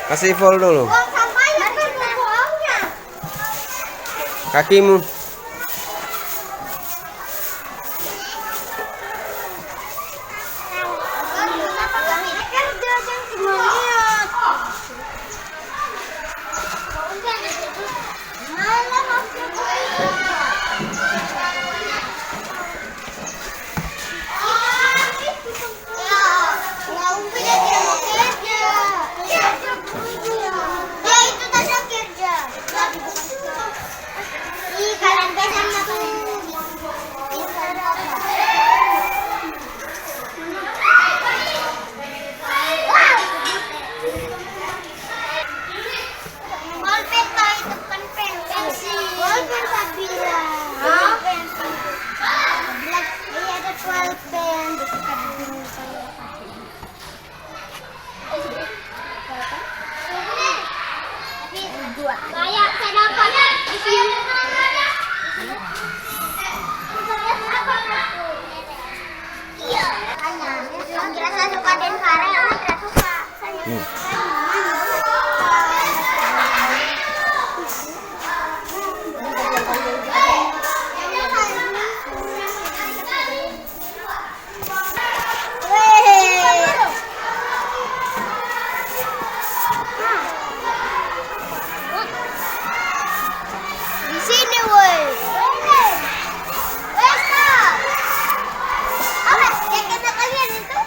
Kasih full dulu. Kakimu. Kayak saya dapat di sini. Iya, hanya. Kira saya suka Denpara, yang tidak suka. Di sini, woi. Apa? Jaket kalian itu?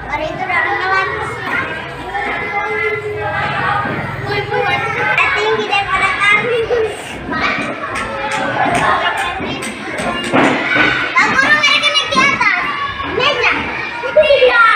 Hari itu orang ngelanjut. Tinggi daripada kami. Bang Guru, mereka naik di atas. Meja. Iya.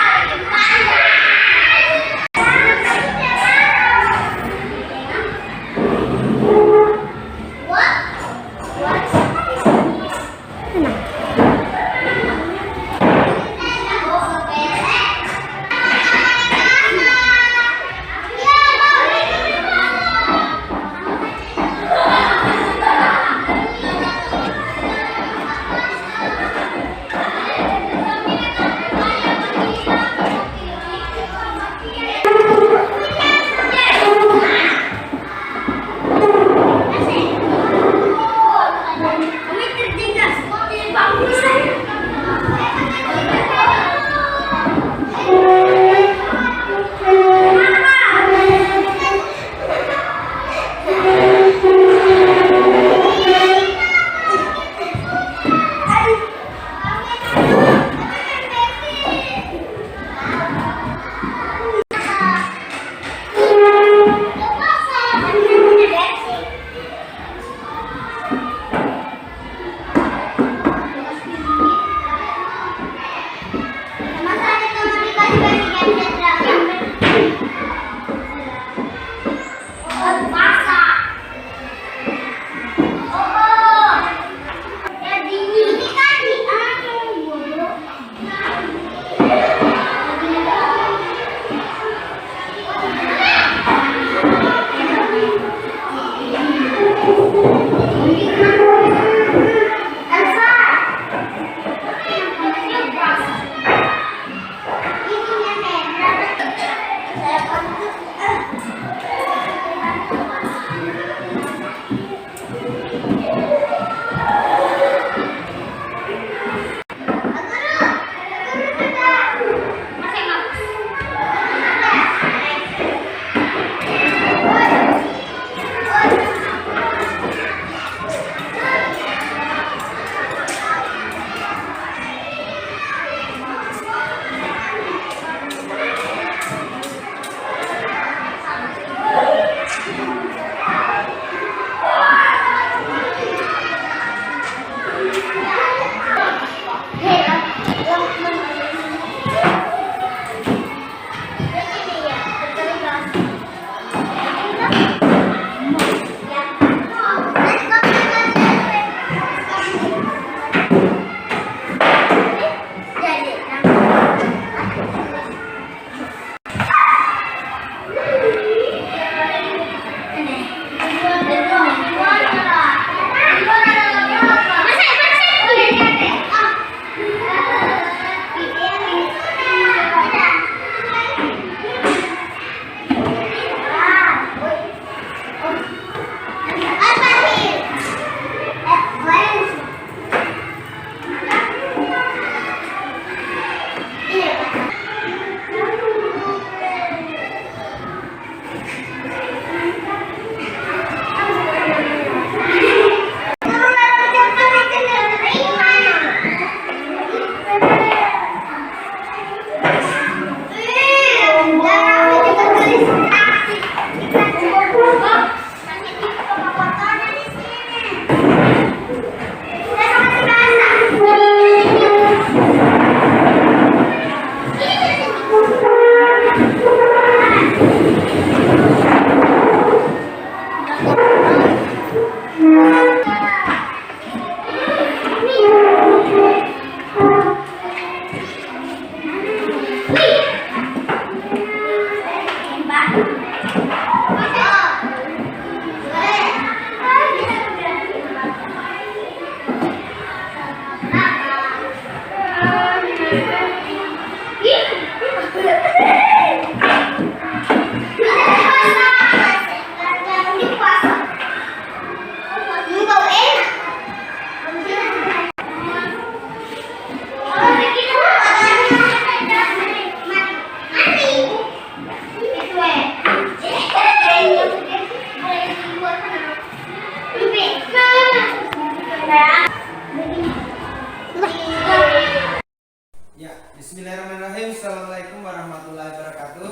Bismillahirrahmanirrahim. Assalamualaikum warahmatullahi wabarakatuh.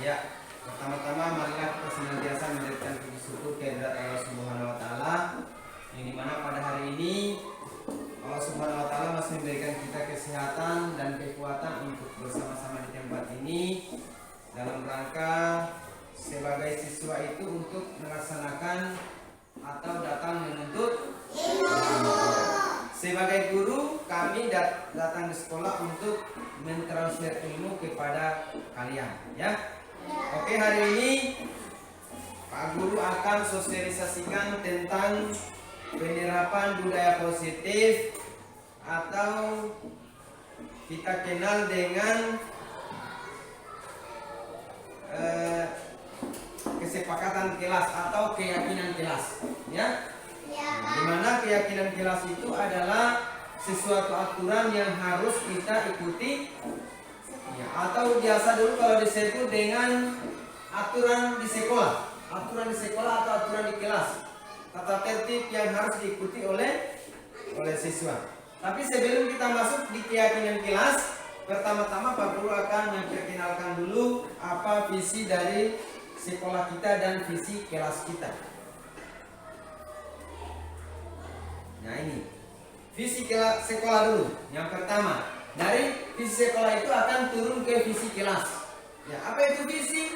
Ya, pertama-tama marilah kita senantiasa menjadikan puji syukur kehadirat Allah Subhanahu wa taala, yang dimana pada hari ini Allah Subhanahu wa taala masih memberikan kita kesehatan dan kekuatan untuk bersama-sama di tempat ini dalam rangka sebagai siswa itu untuk melaksanakan atau datang menuntut ilmu. Sebagai guru, kami datang ke sekolah untuk mentransfer ilmu kepada kalian, ya. Oke, hari ini Pak Guru akan sosialisasikan tentang penerapan budaya positif atau kita kenal dengan kesepakatan kelas atau keyakinan kelas, ya. Di mana keyakinan kelas itu adalah sesuatu aturan yang harus kita ikuti, ya, atau biasa dulu kalau disebut dengan aturan di sekolah atau aturan di kelas, tata tertib yang harus diikuti oleh siswa. Tapi sebelum kita masuk di keyakinan kelas, pertama-tama Pak Guru akan memperkenalkan dulu apa visi dari sekolah kita dan visi kelas kita. Nah, ini visi sekolah dulu. Yang pertama, dari visi sekolah itu akan turun ke visi kelas. Ya, apa itu visi?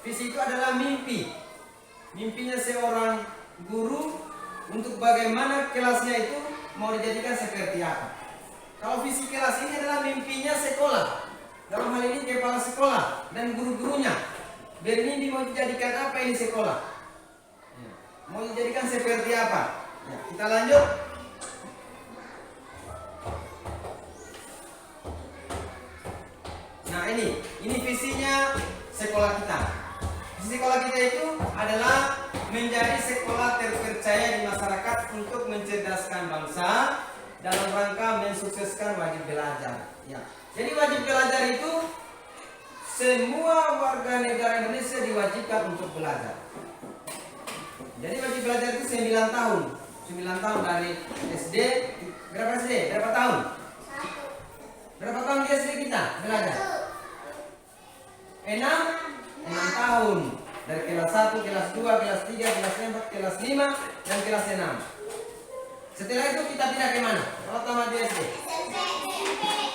Visi itu adalah mimpi. Mimpinya seorang guru untuk bagaimana kelasnya itu mau dijadikan seperti apa. Kalau visi kelas ini adalah mimpinya sekolah, dalam hal ini kepala sekolah dan guru-gurunya. Bermimpi mau dijadikan apa ini sekolah? Ya, mau dijadikan seperti apa? Ya, kita lanjut. Nah, ini visinya sekolah kita. Visi sekolah kita itu adalah menjadi sekolah terpercaya di masyarakat untuk mencerdaskan bangsa dalam rangka mensukseskan wajib belajar. Ya. Jadi wajib belajar itu semua warga negara Indonesia diwajibkan untuk belajar. Jadi wajib belajar itu 9 tahun. 9 tahun dari SD. Berapa SD? Berapa tahun? 1. Berapa tahun di SD kita belajar? 6 tahun. Dari kelas 1, kelas 2, kelas 3, kelas 4, kelas 5, dan kelas 6. Setelah itu kita pindah ke mana? Kalau tamat di SD?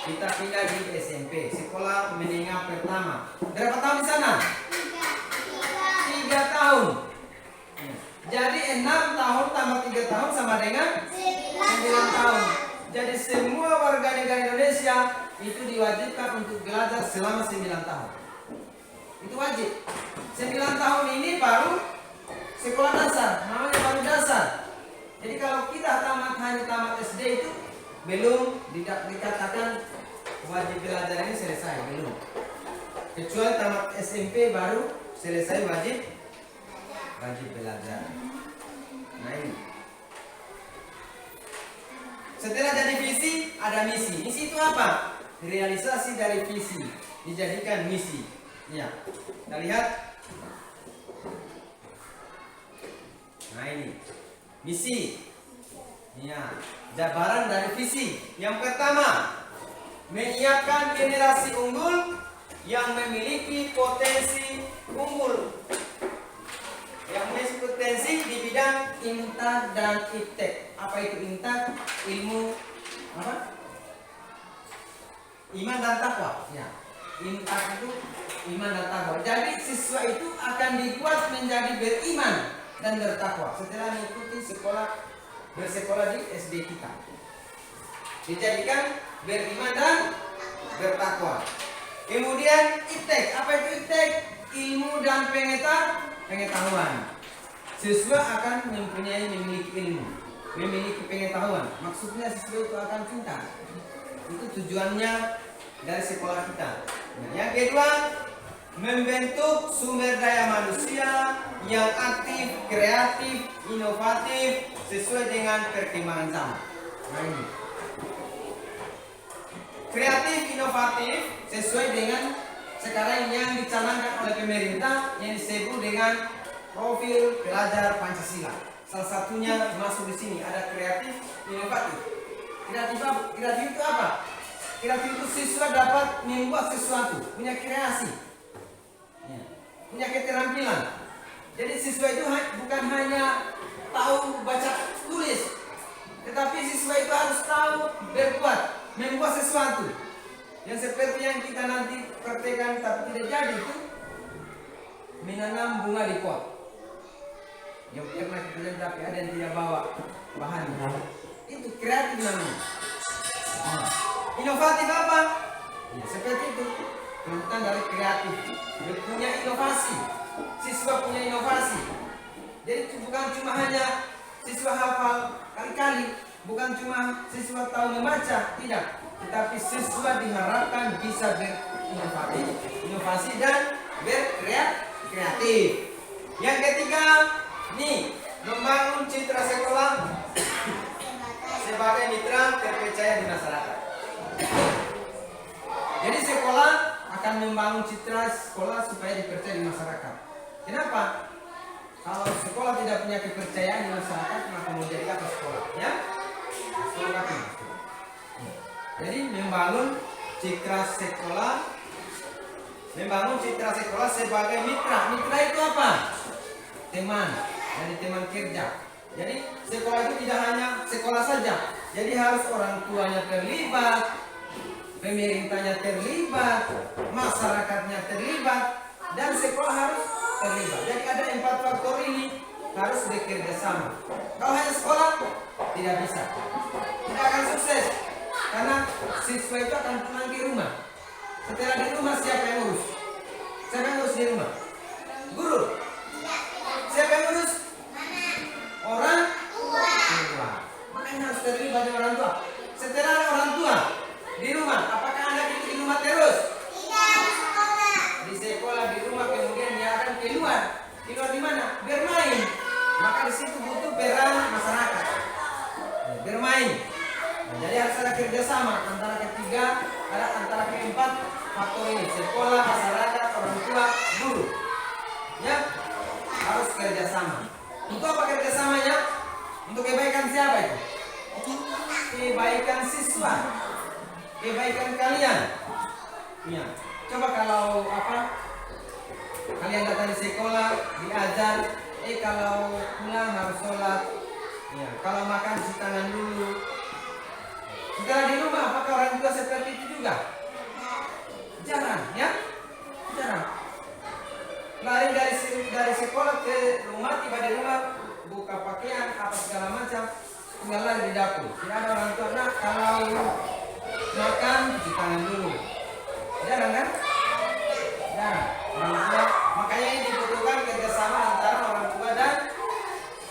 kita pindah di SMP, sekolah menengah pertama. Berapa tahun di sana? 3 tahun. Jadi 6 tahun tambah 3 tahun sama dengan 9 tahun. Jadi semua warga negara Indonesia itu diwajibkan untuk belajar selama 9 tahun. Itu wajib. 9 tahun ini baru sekolah dasar, namanya baru dasar. Jadi kalau kita hanya tamat SD itu belum dikatakan wajib belajar ini selesai, belum. Kecuali tamat SMP baru selesai wajib belajar. Nah ini. Setelah jadi visi, ada misi. Misi itu apa? Realisasi dari visi dijadikan misi. Ya, kita lihat. Nah ini misi. Ya, jabaran dari visi. Yang pertama, menyiapkan generasi unggul yang memiliki potensi unggul. Yang memiliki potensi di bidang intak dan iptek. Apa itu intak? Ilmu apa? Iman dan takwa. Ya, intak itu iman dan takwa. Jadi siswa itu akan dibuat menjadi beriman dan bertakwa setelah mengikuti bersekolah di SD kita. Dijadikan beriman dan bertakwa. Kemudian iptek. Apa itu iptek? Ilmu dan pengetahuan. Siswa akan memiliki ilmu, memiliki pengetahuan. Maksudnya siswa itu akan pintar. Itu tujuannya dari sekolah kita. Nah, yang kedua, membentuk sumber daya manusia yang aktif, kreatif, inovatif sesuai dengan perkembangan zaman. Nah ini. Kreatif, inovatif sesuai dengan sekarang yang dicanangkan oleh pemerintah yang disebut dengan profil pelajar Pancasila. Salah satunya masuk di sini ada kreatif, inovatif. Kreatif itu apa? Kreatif itu siswa dapat membuat sesuatu, punya kreasi, ya, punya keterampilan. Jadi siswa itu bukan hanya tahu baca tulis, tetapi siswa itu harus tahu berbuat, membuat sesuatu. Yang seperti yang kita nanti praktekkan tapi tidak jadi itu menanam bunga di pot. Yang pernah kita lihat tapi ada yang tidak bawa bahan. Itu kreatif namanya. Inovatif apa? Ya, seperti itu. Tentang dari kreatif. Dia punya inovasi. Siswa punya inovasi. Jadi itu bukan cuma hanya siswa hafal kali-kali, bukan cuma siswa tahu membaca, tidak. Tetapi siswa diharapkan bisa berinovasi dan berkreatif. Yang ketiga, nih, membangun citra sekolah sebagai mitra terpercaya di masyarakat. Jadi sekolah akan membangun citra sekolah supaya dipercaya di masyarakat. Kenapa? Kalau sekolah tidak punya kepercayaan di masyarakat, maka mau jadi apa sekolah? Ya? Sekolah apa? Jadi membangun citra sekolah sebagai mitra. Mitra itu apa? Teman, dari teman kerja. Jadi sekolah itu tidak hanya sekolah saja. Jadi harus orang tuanya terlibat, pemerintahnya terlibat, masyarakatnya terlibat, dan sekolah harus terlibat. Jadi ada 4 faktor ini harus bekerja sama. Kalau hanya sekolah tidak bisa, tidak akan sukses. Karena siswa itu akan pulang di rumah. Setelah di rumah siapa yang urus? Siapa yang urus di rumah? Guru. Siapa yang urus? Orang tua. Makanya harus terlibat dengan orang tua. Setelah ada orang tua di rumah, apakah anak itu di rumah terus? Tidak. Di sekolah, di rumah, kemudian dia akan keluar. Keluar di mana? Bermain. Maka di situ butuh peran masyarakat. Bermain. Nah, jadi harus ada kerjasama antara ketiga, antara keempat faktor ini: sekolah, masyarakat, orang tua, guru. Ya, harus kerjasama. Untuk apa kerjasamanya? Untuk kebaikan siapa itu? Kebaikan siswa, kebaikan kalian. Ya, coba kalau kalian datang di sekolah, diajar, kalau pulang harus sholat. Ya, kalau makan cuci tangan dulu. Setelah di rumah, apakah orang tua seperti itu? juga? Jarang, ya? Jarang. Lari dari sekolah ke rumah, tiba di rumah buka pakaian apa segala macam, tinggal lari di dapur. Tidak ada orang tua. Nah, kalau makan cuci tangan dulu. Jarang kan? Jarang. Orang tua, makanya ini dibutuhkan kerjasama antara orang tua dan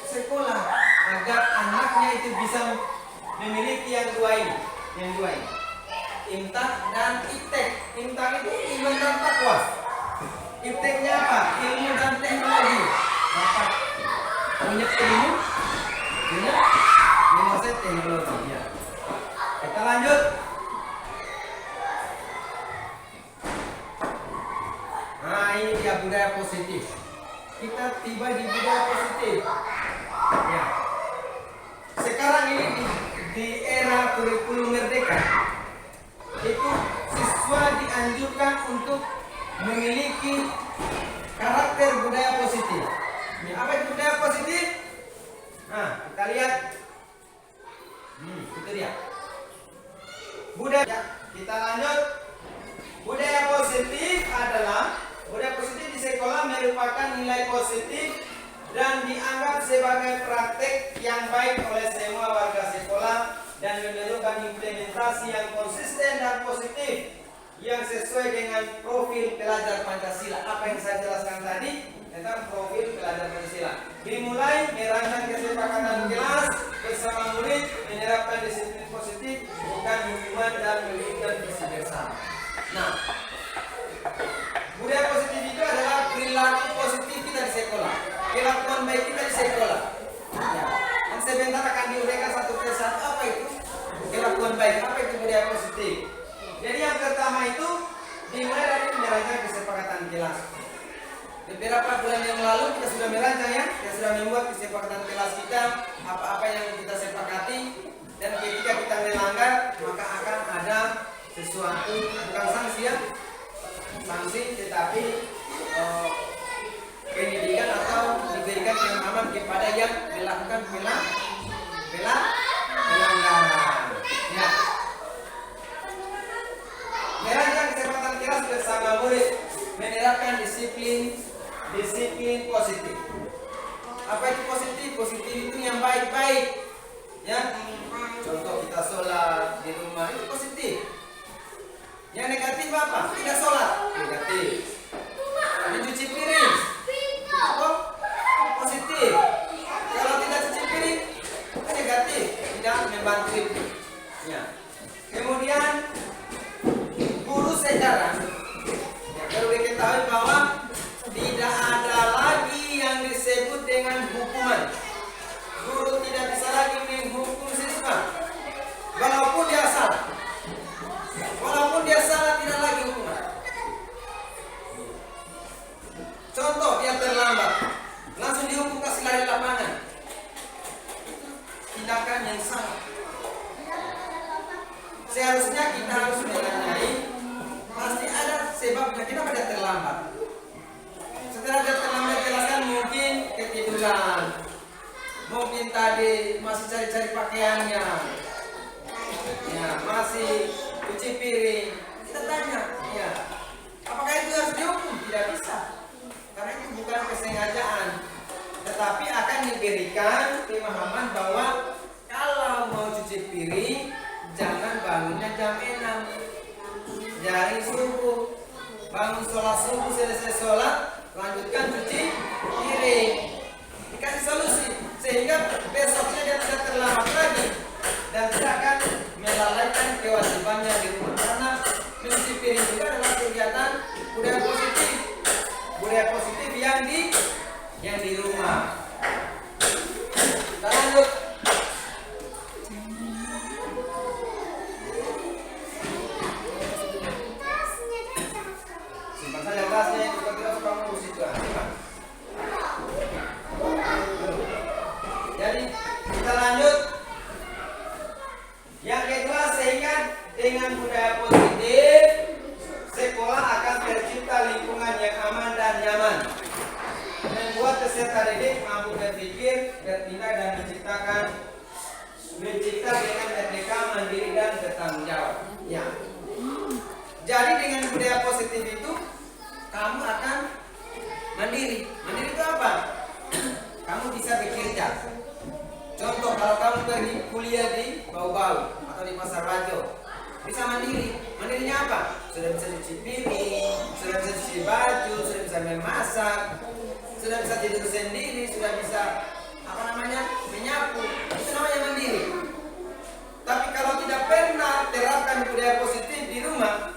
sekolah agar anaknya itu bisa memiliki yang dua ini. Imtak dan iptek. Imtak itu iman dan takwa. Ipteknya apa? Ilmu dan teknologi. Dapat punya ilmu, punya menguasai teknologi. Ya. Kita lanjut. Nah, ini dia budaya positif. Kita tiba di budaya positif. Ya. Sekarang ini di era kurikulum merdeka, itu siswa dianjurkan untuk memiliki karakter budaya positif. Ini apa itu budaya positif? Nah, kita lihat. Itu dia. Budaya. Kita lanjut. Budaya positif di sekolah merupakan nilai positif dan dianggap sebagai praktek yang baik oleh semua warga sekolah dan memerlukan implementasi yang konsisten dan positif yang sesuai dengan profil pelajar Pancasila. Apa yang saya jelaskan tadi tentang profil pelajar Pancasila. Dimulai merancang kesepakatan kelas bersama murid, menerapkan disiplin positif, bukan hukuman dan mewujudkan visi bersama. Nah, budaya positif itu adalah perilaku positif kita di sekolah, kelakuan baik kita di sekolah. Ya. Dan sebentar akan diuraikan satu persatu apa itu kelakuan baik, apa itu budaya positif. Jadi yang pertama itu dimulai dari merancang kesepakatan kelas. Beberapa bulan yang lalu kita sudah merancang ya, kita sudah membuat kesepakatan kelas kita, apa-apa yang kita sepakati, dan ketika kita melanggar maka akan ada sesuatu, bukan sanksi ya, sanksi tetapi pendidikan atau diberikan pemahaman kepada yang melakukan pelanggaran. Ya. Merancang kesepakatan kelas bersama murid, menerapkan disiplin positif. Apa itu positif? Positif itu yang baik-baik. Ya. Contoh kita sholat di rumah itu positif. Yang negatif apa? Tidak sholat, negatif. Mencuci piring, oh, positif. Kalau tidak cuci piring, negatif, tidak membantu itu. Ya. Kemudian guru sejarah perlu diketahui bahwa tidak ada lagi yang disebut dengan hukuman. Guru tidak bisa lagi menghukum siswa, walaupun dia salah. Walaupun dia salah tidak lagi hukuman. Contoh dia terlambat, langsung dihukum kasih lari lapangan. Tindakan yang salah. Seharusnya kita harus menanyai, pasti ada sebabnya kenapa dia terlambat. Setelah dia terlambat jelaskan mungkin ketiduran, mungkin tadi masih cari-cari pakaiannya, ya masih cuci piring. Kita tanya, ya apakah itu harus dihukum? Tidak bisa, karena itu bukan kesengajaan, tetapi akan diberikan pemahaman bahwa kalau mau cuci piring jangan bangunnya jam 6, dari subuh, bangun sholat subuh, selesai sholat lanjutkan cuci piring. Dikasih solusi sehingga besoknya dia tidak terlambat lagi dan tidak akan melalaikan kewajibannya di rumah, karena mencuci piring juga adalah kegiatan budaya positif yang di rumah. Kita lanjut. Simpan saja tasnya, itu kita suka ngurus itu. Jadi kita lanjut. Yang kedua, sehingga dengan budaya positif sekolah akan tercipta lingkungan yang aman dan nyaman, membuat peserta didik mampu berpikir, bertindak dan mencipta dengan merdeka, mandiri dan bertanggung jawab. Ya. Jadi dengan budaya positif itu kamu akan mandiri. Mandiri itu apa? Kamu bisa bekerja. Contoh, kalau kamu pergi kuliah di Bau-Bau atau di Pasar Bajo, bisa mandiri. Mandirinya apa? Sudah bisa cuci piring, sudah bisa cuci baju, sudah bisa memasak, sudah bisa tidur sendiri, sudah bisa menyapu. Itu namanya mandiri. Tapi kalau tidak pernah terapkan budaya positif di rumah,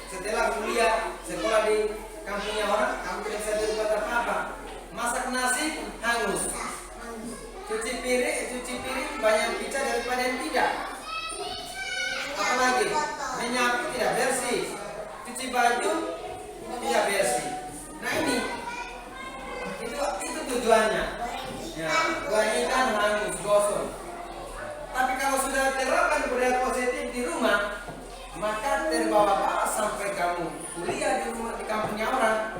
setelah kuliah, sekolah di kampungnya orang, kamu tidak bisa berbuat apa-apa. Masak nasi hangus, cuci piring banyak pica daripada yang tidak. Apalagi menyapu tidak bersih, cuci baju tidak bersih. Nah itu tujuannya. Ya, buahnya kan hangus, gosong. Tapi kalau sudah terapkan budaya positif di rumah, maka terbawa-bawa sampai kamu kuliah di rumah di kampungnya orang,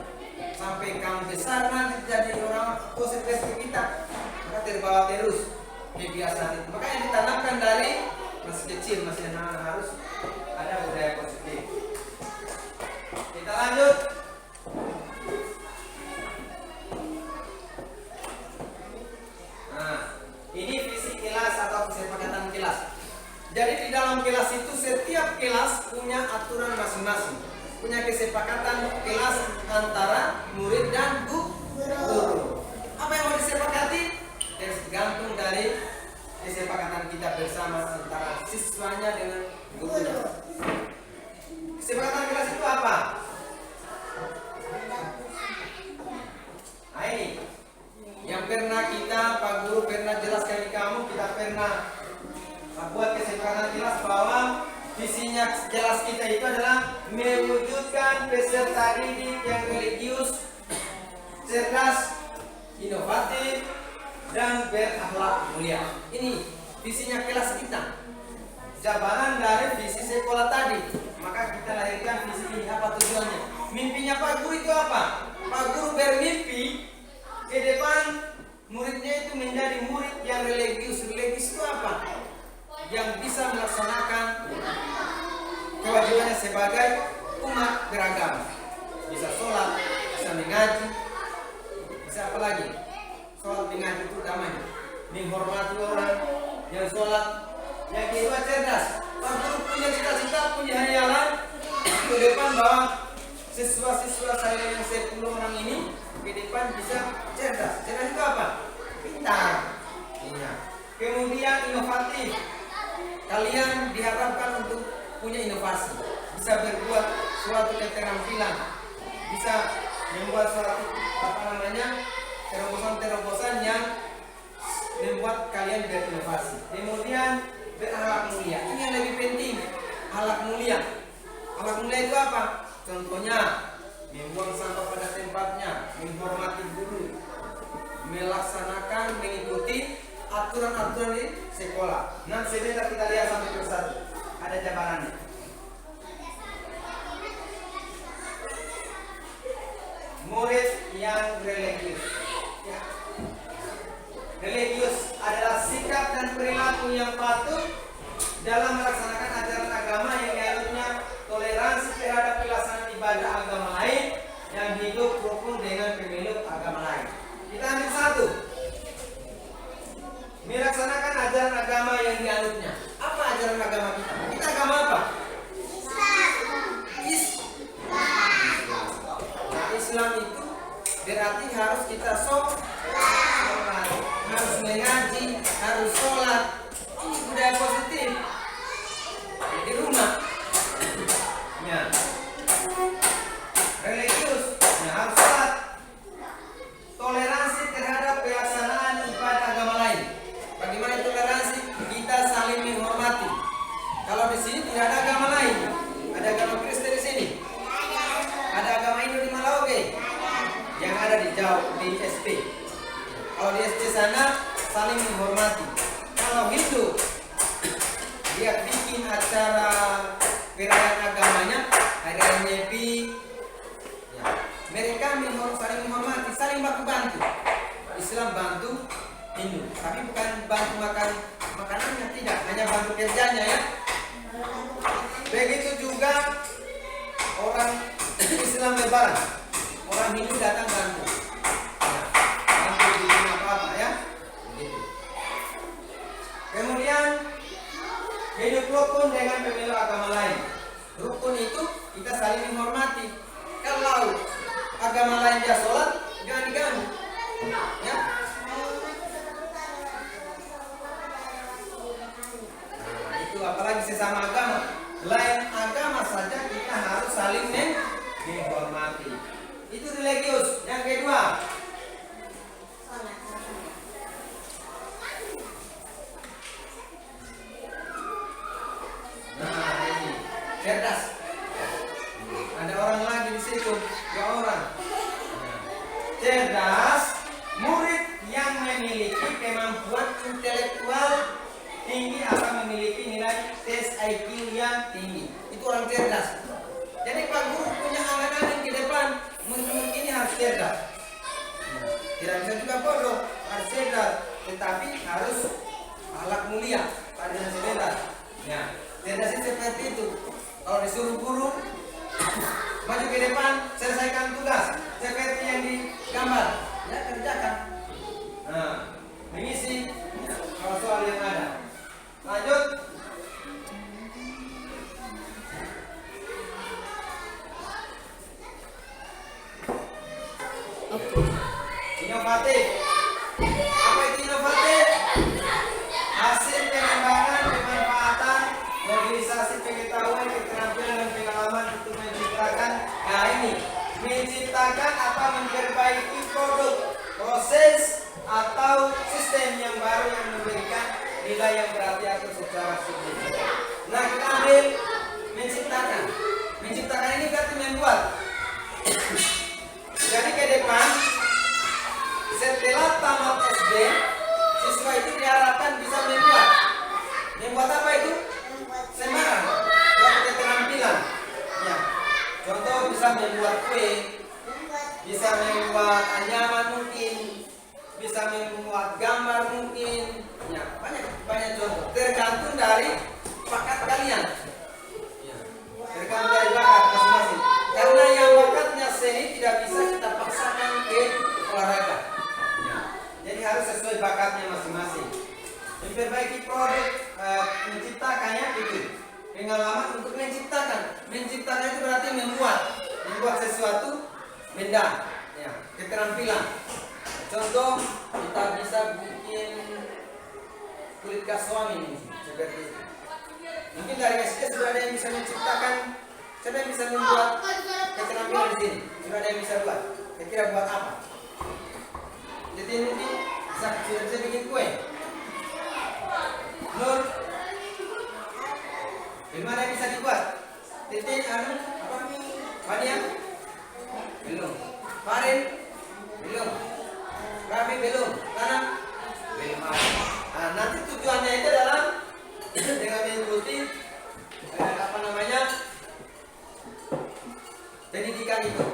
sampai kamu besar nanti jadi orang positif ke kita, maka terbawa terus kebiasaan itu. Makanya ditanamkan dari masih kecil, masih anak-anak harus ada budaya positif. Kita lanjut. Nah, ini visi kelas atau kesepakatan kelas. Jadi di dalam kelas itu setiap kelas punya aturan masing-masing, punya kesepakatan kelas antara murid dan guru. Apa yang mau disepakati? Tergantung dari kesepakatan kita bersama antara siswanya dengan gurunya. Kesepakatan kelas itu apa? Nah ini yang pernah kita, Pak Guru pernah jelaskan di kamu, kita pernah buat kesepakatan kelas bahwa visinya kelas kita itu adalah mewujudkan peserta didik yang religius, cerdas, inovatif, dan berakhlak mulia. Ini visinya kelas kita. Jabaran dari visi sekolah tadi. Maka kita lahirkan visi ini. Apa tujuannya? Mimpinya Pak Guru itu apa? Pak Guru bermimpi ke depan muridnya itu menjadi murid yang religius. Religius itu apa? Yang bisa melaksanakan kewajibannya sebagai umat beragama. Bisa sholat, bisa mengaji, bisa apa lagi? Sholat mengaji itu utamanya menghormati orang yang sholat. Yang kedua cerdas. Pak Guru punya cita-cita, punya hayalan ke depan bahwa siswa-siswa saya yang 10 orang ini ke depan bisa cerdas. Cerdas itu apa? Pintar. Iya. Kemudian inovatif. Kalian diharapkan untuk punya inovasi, bisa berbuat suatu keterampilan, bisa membuat suatu terobosan-terobosan yang membuat kalian berinovasi. Kemudian berakhlak mulia. Ini yang lebih penting, akhlak mulia. Akhlak mulia itu apa? Contohnya membuang sampah pada tempatnya, menghormati guru, melaksanakan, mengikuti aturan-aturan di sekolah. Nah, sebentar kita lihat sampai persatu. Ada jabarannya. Murid yang religius. Ya. Religius adalah sikap dan perilaku yang patuh dalam melaksanakan ajaran agama yang dianutnya, toleransi terhadap pelaksanaan ibadah agama lain, yang hidup rukun dengan pemeluk agama lain. Kita ambil satu. Melaksanakan ajaran agama yang dianutnya. Apa ajaran agama kita? Kita agama apa? Islam. Nah, Islam itu berarti harus kita sholat, harus mengaji, harus sholat. Ini budaya positif di rumah. Ya. Religius, ya harus sholat. Toleransi terhadap pelaksanaan ibadah agama lain. Bagaimana toleransi? Kita saling menghormati. Kalau di sini tidak ada agama lain, ada agama Kristen di sini, ada agama Hindu di Merauke, yang ada di jauh di SP. Kalau di SP sana saling menghormati. Kalau Hindu dia bikin acara perayaan agamanya, hari raya Nyepi, ya, mereka saling menghormati, saling bantu. Islam bantu Hindu, tapi bukan bantu makanannya, tidak, hanya bantu kerjanya ya. Begitu juga orang Islam lebaran, orang Hindu datang bantu. Ya, bantu bikin apa-apa ya. Begitu. Kemudian hidup rukun dengan pemeluk agama lain. Rukun itu kita saling menghormati. Kalau agama lain dia sholat, jangan diganggu. Ya. Nah, itu apalagi sesama agama. Lain agama saja kita harus saling menghormati. Itu religius. Yang kedua, nah ini cerdas. Ada orang lagi di situ, 2 orang. Cerdas, murid yang memiliki kemampuan intelektual tinggi atau memiliki nilai tes IQ yang tinggi. Itu orang cerdas. Jadi Pak Guru punya angan-angan ke depan, murid-murid ini harus cerdas. Tidak bisa juga bodoh, harus cerdas, tetapi harus akhlak mulia pada cerdas. Ya, cerdas itu seperti itu. Kalau disuruh guru maju ke depan, selesaikan tugas seperti yang digambar, ya kerjakan. Nah, mengisi ya, kalau soal yang ada. Lanjut. Inovatif. Apa itu inovatif? Hasil pengembangan, pemanfaatan, mobilisasi pengetahuan, keterampilan dan pengalaman untuk menciptakan. Nah ini, menciptakan apa memperbaiki produk, proses atau sistem yang baru yang memberikan nilai yang berarti atau secara signifikan. Nah kita ambil menciptakan. Menciptakan ini berarti membuat. Jadi ke depan setelah tamat SD, siswa itu diharapkan bisa membuat. Membuat apa itu? Semarang. Suatu keterampilan. Ya. Contoh bisa membuat kue, bisa membuat anyaman mungkin, bisa membuat gambar mungkin. Ya, banyak contoh. Tergantung dari bakat kalian. Ya. Tergantung dari bakat masing-masing. Karena yang bakatnya seni tidak bisa kita paksakan ke olahraga. Ya. Jadi harus sesuai bakatnya masing-masing. Memperbaiki produk, menciptakannya itu. Pengalaman untuk menciptakan. Menciptakan itu berarti membuat sesuatu benda. Ya, keterampilan. Contoh kita bisa bikin kulit kaswami seperti itu. Mungkin dari SD sudah ada yang bisa menciptakan, siapa yang bisa membuat keterampilan di sini? Sudah ada yang bisa buat. Kira-kira buat apa? Jadi mungkin sudah bisa bikin kue. Nur, dari mana yang bisa dibuat? Titik, apa? Fania? Belum. Farin? Belum. Rami belum. Tanah? Belum. Nah, nanti tujuannya itu adalah dengan mengikuti pendidikan itu.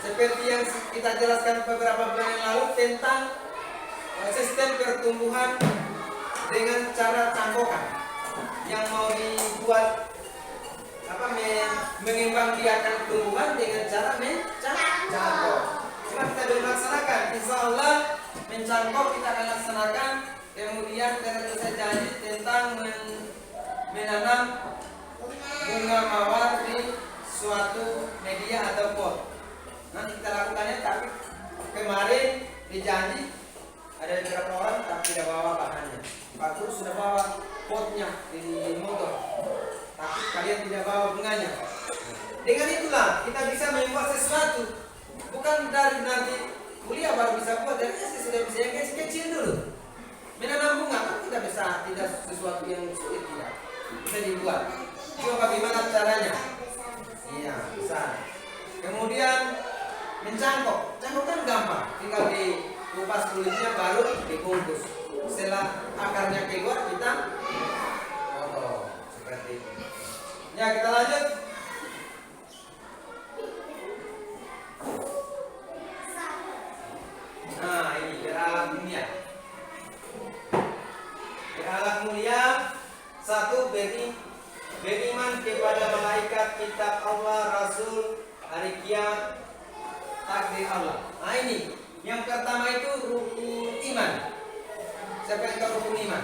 Seperti yang kita jelaskan beberapa bulan yang lalu tentang sistem pertumbuhan dengan cara cangkokan yang mau dibuat mengembangbiakan tumbuhan dengan cara mencangkok. Cuma kita belum laksanakan. Insya Allah mencangkok kita akan laksanakan. Kemudian saya janji tentang menanam bunga mawar di suatu media atau pot. Nanti kita lakukannya, tapi kemarin dijanji ada beberapa orang tapi tidak bawa bahannya. Pak Guru sudah bawa potnya di motor, tapi kalian tidak bawa bunganya. Dengan itulah kita bisa membuat sesuatu. Bukan dari nanti kuliah baru bisa buat, dari SD sudah bisa yang kecil dulu. Menanam bunga kan tidak sesuatu yang sulit, tidak bisa dibuat. Coba bagaimana caranya? Iya, bisa. Kemudian mencangkok, cangkok kan gampang, tinggal dikupas kulitnya baru dibungkus. Setelah akarnya keluar kita potong seperti itu. Ya kita lanjut. Nah ini beralat mulia. Beralat mulia satu beriman kepada malaikat, kitab Allah, Rasul, takdir Allah. Nah ini yang pertama itu rukun iman. Siapa yang tahu rukun iman?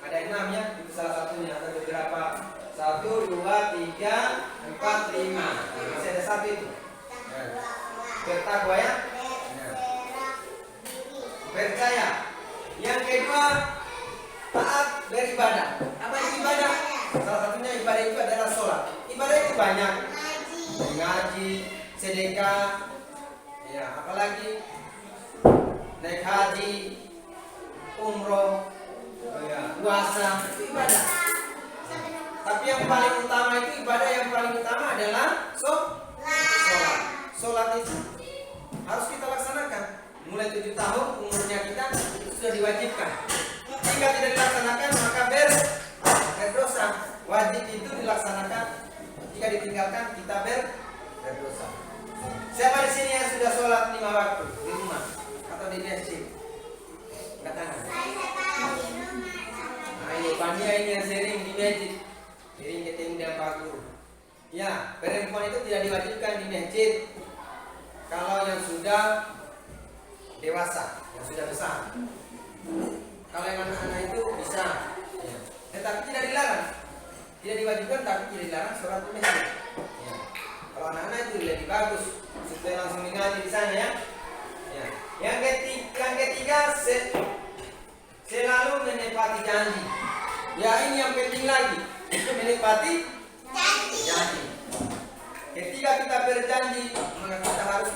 Ada 6 ya, itu salah satunya. Ada beberapa. 1, 2, 3, 4, 5. Masih ada 1 itu. Nah, bertakwa ya. Nah, percaya. Yang kedua, taat beribadah. Apa itu ibadah? Salah satunya ibadah itu adalah sholat. Ibadah itu banyak. Ngaji, sedekah, ya apalagi naik haji, umroh, ya, puasa, itu ibadah. Tapi yang paling utama itu ibadah yang paling utama adalah sholat. Sholat itu harus kita laksanakan. Mulai 7 tahun umurnya kita itu sudah diwajibkan. Jika tidak dilaksanakan maka berdosa. Wajib itu dilaksanakan. Jika ditinggalkan kita berdosa. Siapa di sini yang sudah sholat 5 waktu di rumah atau di masjid? Angkat tangan. Nah ini Pania ini yang sering di masjid. Sering ketemu dengan Pak Guru. Ya, perempuan itu tidak diwajibkan di masjid. Kalau yang sudah dewasa, yang sudah besar. Kalau yang anak-anak itu bisa. Ya. Tetapi tidak dilarang. Tidak diwajibkan tapi tidak dilarang sholat di masjid. Ya. Kalau anak-anak itu lebih bagus supaya langsung mengaji di sana ya. Ya. Yang ketiga selalu menepati janji. Ya ini yang penting lagi. Menepati janji. Ketika kita berjanji maka kita harus